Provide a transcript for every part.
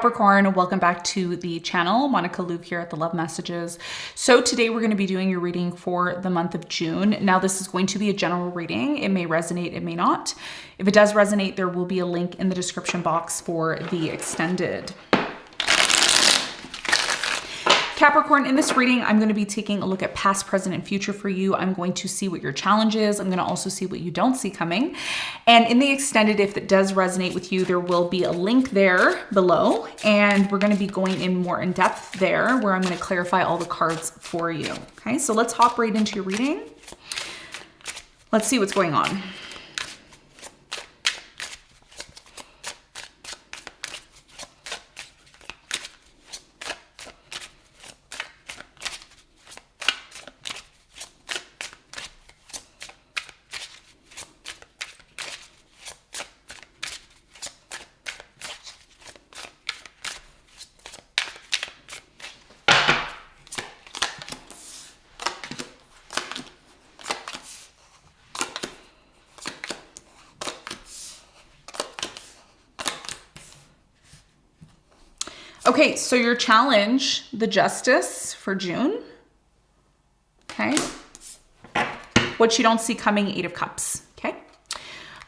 Capricorn, welcome back to the channel. Monica Luke here at the Love Messages. So today we're going to be doing your reading for the month of June. Now this is going to be a general reading. It may resonate, it may not. If it does resonate, there will be a link in the description box for the extended. Capricorn, in this reading, I'm going to be taking a look at past, present, and future for you. I'm going to see what your challenge is. I'm going to also see what you don't see coming. And in the extended, if it does resonate with you, there will be a link there below. And we're going to be going in more in depth there where I'm going to clarify all the cards for you. Okay, so let's hop right into your reading. Let's see what's going on. Okay, so your challenge, the Justice for June. Okay. What you don't see coming, Eight of Cups. Okay.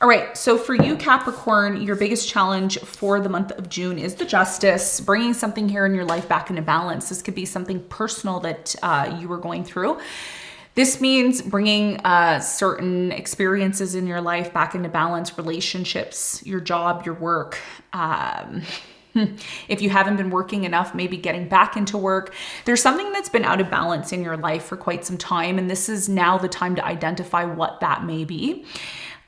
All right, so for you, Capricorn, your biggest challenge for the month of June is the Justice, bringing something here in your life back into balance. This could be something personal that you were going through. This means bringing certain experiences in your life back into balance, relationships, your job, your work. If you haven't been working enough, maybe getting back into work. There's something that's been out of balance in your life for quite some time, and this is now the time to identify what that may be.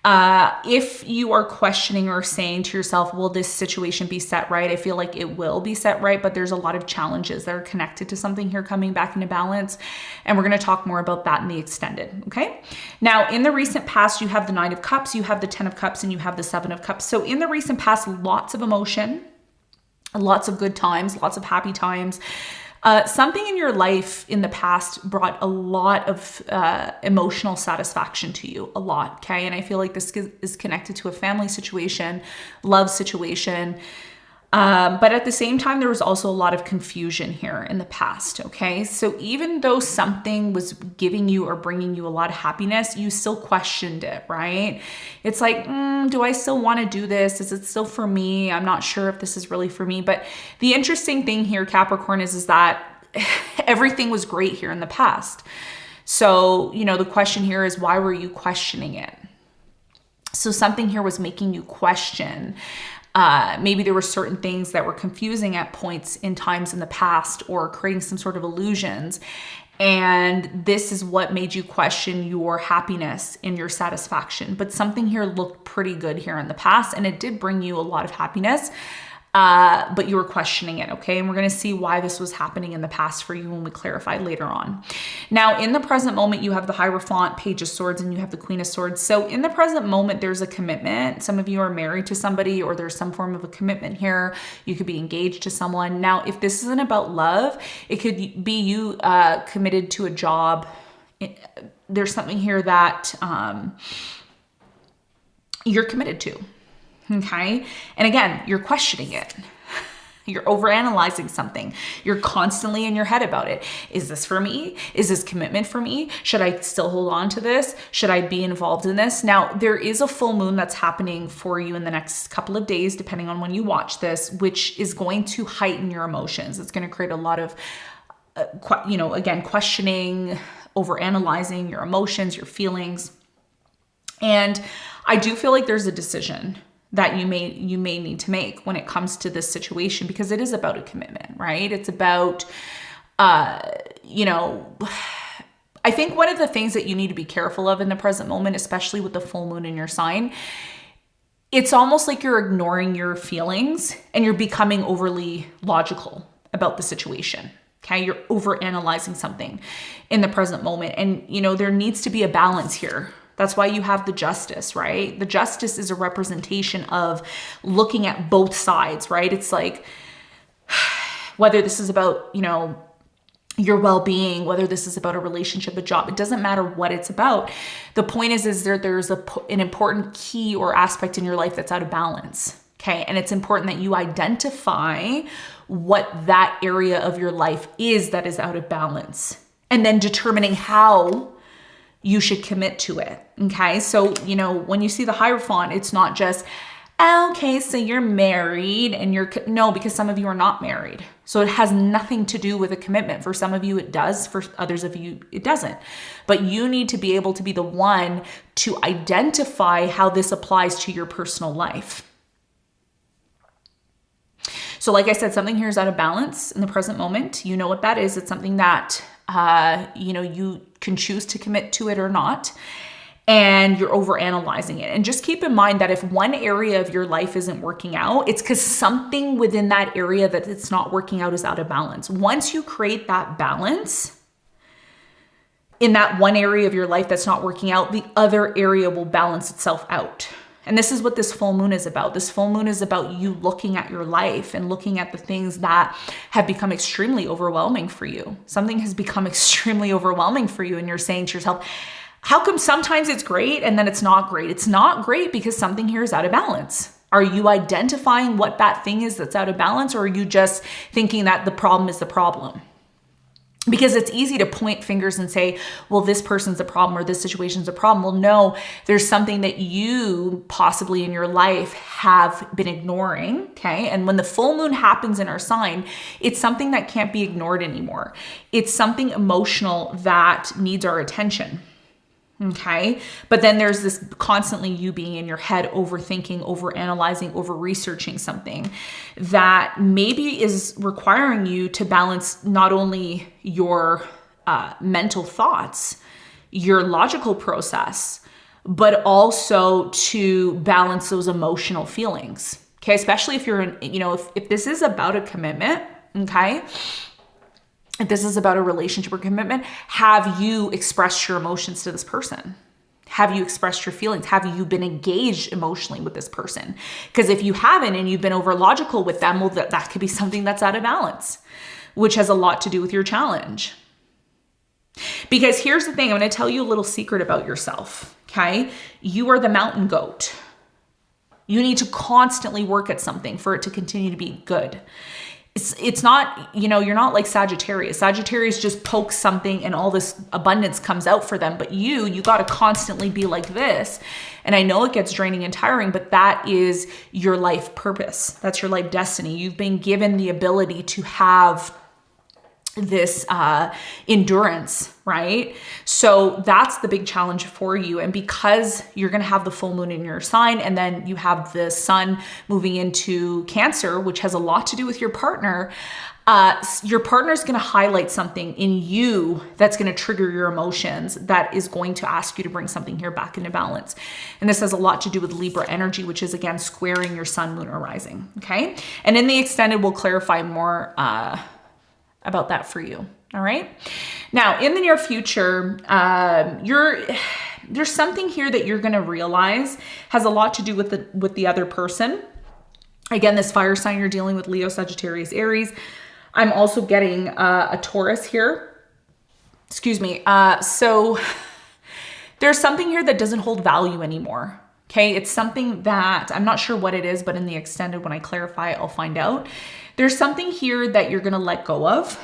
If you are questioning or saying to yourself, will this situation be set right? I feel like it will be set right, but there's a lot of challenges that are connected to something here coming back into balance. And we're going to talk more about that in the extended. Okay. Now, in the recent past, you have the Nine of Cups, you have the 10 of Cups, and you have the 7 of Cups. So in the recent past, lots of emotion, lots of good times, lots of happy times. Something in your life in the past brought a lot of emotional satisfaction to you, a lot, okay? And I feel like this is connected to a family situation, love situation. But at the same time, there was also a lot of confusion here in the past, okay? So even though something was giving you or bringing you a lot of happiness, you still questioned it, right? It's like, do I still want to do this? Is it still for me? I'm not sure if this is really for me. But the interesting thing here, Capricorn, is that everything was great here in the past. So, you know, the question here is, why were you questioning it? So something here was making you question. Maybe there were certain things that were confusing at points in times in the past or creating some sort of illusions. And this is what made you question your happiness and your satisfaction. But something here looked pretty good here in the past, and it did bring you a lot of happiness. But you were questioning it, okay? And we're going to see why this was happening in the past for you when we clarify later on. Now, in the present moment, you have the Hierophant, Page of Swords, and you have the Queen of Swords. So in the present moment, there's a commitment. Some of you are married to somebody, or there's some form of a commitment here. You could be engaged to someone. Now, if this isn't about love, it could be you committed to a job. There's something here that you're committed to. Okay. And again, you're questioning it. You're overanalyzing something. You're constantly in your head about it. Is this for me? Is this commitment for me? Should I still hold on to this? Should I be involved in this? Now, there is a full moon that's happening for you in the next couple of days, depending on when you watch this, which is going to heighten your emotions. It's going to create a lot of, again, questioning, overanalyzing your emotions, your feelings. And I do feel like there's a decision that you may need to make when it comes to this situation, because it is about a commitment, right? It's about, I think one of the things that you need to be careful of in the present moment, especially with the full moon in your sign, it's almost like you're ignoring your feelings and you're becoming overly logical about the situation. Okay, you're overanalyzing something in the present moment. And, there needs to be a balance here. That's why you have the Justice, right? The Justice is a representation of looking at both sides, right? It's like, whether this is about, your well-being, whether this is about a relationship, a job, it doesn't matter what it's about. The point is there's an important key or aspect in your life that's out of balance. Okay. And it's important that you identify what that area of your life is that is out of balance, and then determining how you should commit to it. Okay. So, when you see the Hierophant, it's not just, okay, so you're married and no, because some of you are not married. So it has nothing to do with a commitment. For some of you, it does. For others of you, it doesn't. But you need to be able to be the one to identify how this applies to your personal life. So like I said, something here is out of balance in the present moment. You know what that is. It's something that, you can choose to commit to it or not. And you're overanalyzing it. And just keep in mind that if one area of your life isn't working out, it's because something within that area that it's not working out is out of balance. Once you create that balance in that one area of your life that's not working out, the other area will balance itself out. And this is what this full moon is about. This full moon is about you looking at your life and looking at the things that have become extremely overwhelming for you. Something has become extremely overwhelming for you, and you're saying to yourself, how come sometimes it's great and then it's not great? It's not great because something here is out of balance. Are you identifying what that thing is that's out of balance, or are you just thinking that the problem is the problem? Because it's easy to point fingers and say, well, this person's a problem or this situation's a problem. Well, no, there's something that you possibly in your life have been ignoring, okay? And when the full moon happens in our sign, it's something that can't be ignored anymore. It's something emotional that needs our attention. Okay. But then there's this constantly you being in your head, overthinking, overanalyzing, over-researching something that maybe is requiring you to balance not only your mental thoughts, your logical process, but also to balance those emotional feelings. Okay. Especially if you're in, if this is about a commitment, okay, if this is about a relationship or commitment, have you expressed your emotions to this person? Have you expressed your feelings? Have you been engaged emotionally with this person? Because if you haven't and you've been over logical with them, well, that could be something that's out of balance, which has a lot to do with your challenge. Because here's the thing, I'm going to tell you a little secret about yourself, okay? You are the mountain goat. You need to constantly work at something for it to continue to be good. It's not, you're not like Sagittarius. Sagittarius just pokes something and all this abundance comes out for them. But you got to constantly be like this. And I know it gets draining and tiring, but that is your life purpose. That's your life destiny. You've been given the ability to have this endurance, right? So that's the big challenge for you. And because you're going to have the full moon in your sign, and then you have the sun moving into Cancer, which has a lot to do with your partner is going to highlight something in you that's going to trigger your emotions, that is going to ask you to bring something here back into balance. And this has a lot to do with Libra energy, which is again squaring your sun, moon, or rising. Okay. And in the extended, we'll clarify more about that for you. All right. Now, in the near future, there's something here that you're going to realize has a lot to do with the other person. Again, this fire sign, you're dealing with Leo, Sagittarius, Aries. I'm also getting a Taurus here. Excuse me. So there's something here that doesn't hold value anymore. Okay. It's something that I'm not sure what it is, but in the extended, when I clarify, I'll find out. There's something here that you're going to let go of.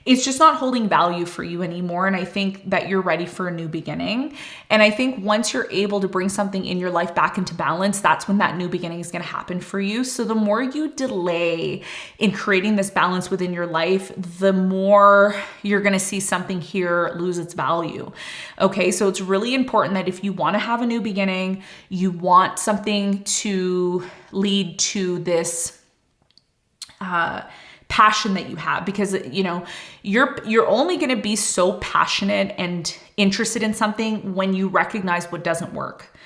It's just not holding value for you anymore. And I think that you're ready for a new beginning. And I think once you're able to bring something in your life back into balance, that's when that new beginning is going to happen for you. So the more you delay in creating this balance within your life, the more you're going to see something here lose its value. Okay. So it's really important that if you want to have a new beginning, you want something to lead to this, passion that you have, because you're only going to be so passionate and interested in something when you recognize what doesn't work.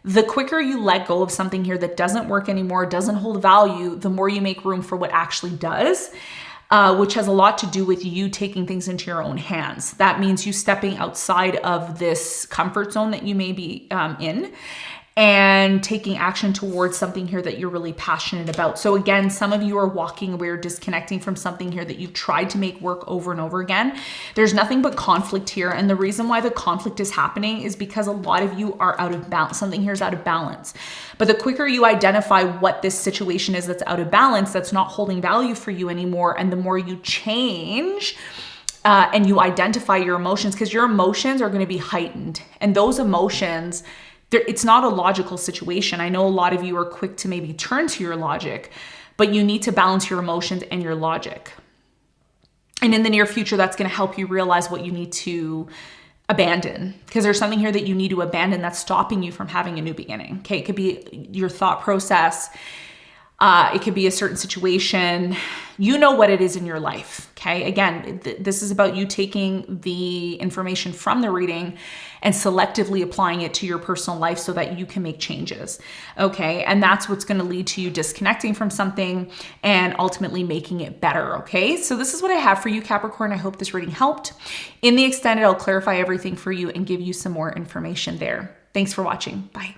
The quicker you let go of something here that doesn't work anymore, doesn't hold value, the more you make room for what actually does, which has a lot to do with you taking things into your own hands. That means you stepping outside of this comfort zone that you may be in, and taking action towards something here that you're really passionate about. So again, some of you are walking away or disconnecting from something here that you've tried to make work over and over again. There's nothing but conflict here. And the reason why the conflict is happening is because a lot of you are out of balance. Something here is out of balance. But the quicker you identify what this situation is that's out of balance, that's not holding value for you anymore, and the more you change and you identify your emotions, because your emotions are going to be heightened. And those emotions, it's not a logical situation. I know a lot of you are quick to maybe turn to your logic, but you need to balance your emotions and your logic. And in the near future, that's going to help you realize what you need to abandon, because there's something here that you need to abandon that's stopping you from having a new beginning. Okay, it could be your thought process. It could be a certain situation. You know what it is in your life. Okay. Again, this is about you taking the information from the reading and selectively applying it to your personal life so that you can make changes. Okay. And that's what's going to lead to you disconnecting from something and ultimately making it better. Okay. So this is what I have for you, Capricorn. I hope this reading helped. In the extended, I'll clarify everything for you and give you some more information there. Thanks for watching. Bye.